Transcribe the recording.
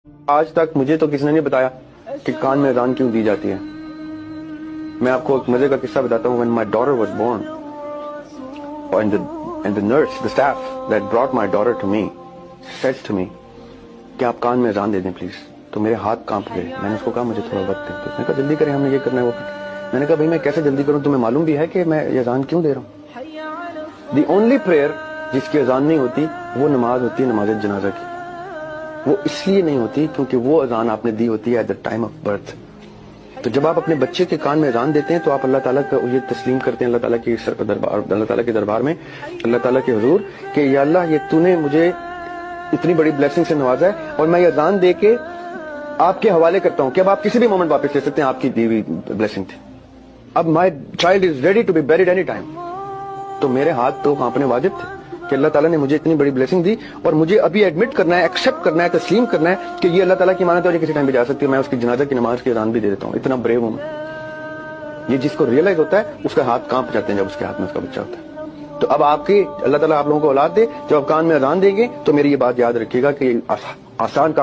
آج تک مجھے تو کسی نے نہیں بتایا کہ کان میں اذان کیوں دی جاتی ہے. میں آپ کو ایک مزے کا قصہ بتاتا ہوں. when my daughter was born and the nurse, the staff that brought my daughter to me said to me کہ آپ کان میں اذان دے دیں پلیز. تو میرے ہاتھ کانپ گئے. میں نے اس کو کہا مجھے تھوڑا وقت دیں. تو اس نے کہا جلدی کریں, ہم نے یہ کرنا ہے وہ. میں نے کہا بھائی میں کیسے جلدی کروں, تمہیں معلوم بھی ہے کہ میں یہ اذان کیوں دے رہا ہوں. دی اونلی پریئر جس کی اذان نہیں ہوتی وہ نماز ہوتی ہے, نماز جنازہ کی. وہ اس لیے نہیں ہوتی کیونکہ وہ اذان آپ نے دی ہوتی ہے at the time of birth. تو جب آپ اپنے بچے کے کان میں اذان دیتے ہیں تو آپ اللہ تعالیٰ کا یہ تسلیم کرتے ہیں اللہ تعالیٰ کی دربار, اللہ تعالیٰ کے دربار میں, اللہ تعالیٰ کے حضور کہ یا اللہ یہ تو نے مجھے اتنی بڑی بلیسنگ سے نوازا ہے اور میں یہ اذان دے کے آپ کے حوالے کرتا ہوں کہ اب آپ کسی بھی مومنٹ واپس لے سکتے ہیں, آپ کی دی ہوئی بلیسنگ تھی. اب my child is ready to be buried any time. تو میرے ہاتھ تو کانپنے واجب تھے کہ اللہ تعالیٰ نے مجھے اتنی بڑی بلیسنگ دی اور مجھے ابھی ایڈمٹ کرنا ہے, ایکسپٹ کرنا ہے, تسلیم کرنا ہے کہ یہ اللہ تعالیٰ کی امانت ہے اور یہ کسی ٹائم بھی جا سکتی ہے. میں اس کی جنازہ کی نماز کی اذان بھی دے دیتا ہوں. اتنا بریو ہوں. یہ جس کو ریئلائز ہوتا ہے اس کا ہاتھ کانپ جاتے ہیں جب اس کے ہاتھ میں اس کا بچہ ہوتا ہے. تو اب آپ کی اللہ تعالیٰ آپ لوگوں کو اولاد دے, جب آپ کان میں اذان دیں گے تو میری یہ بات یاد رکھیے گا کہ آسان کام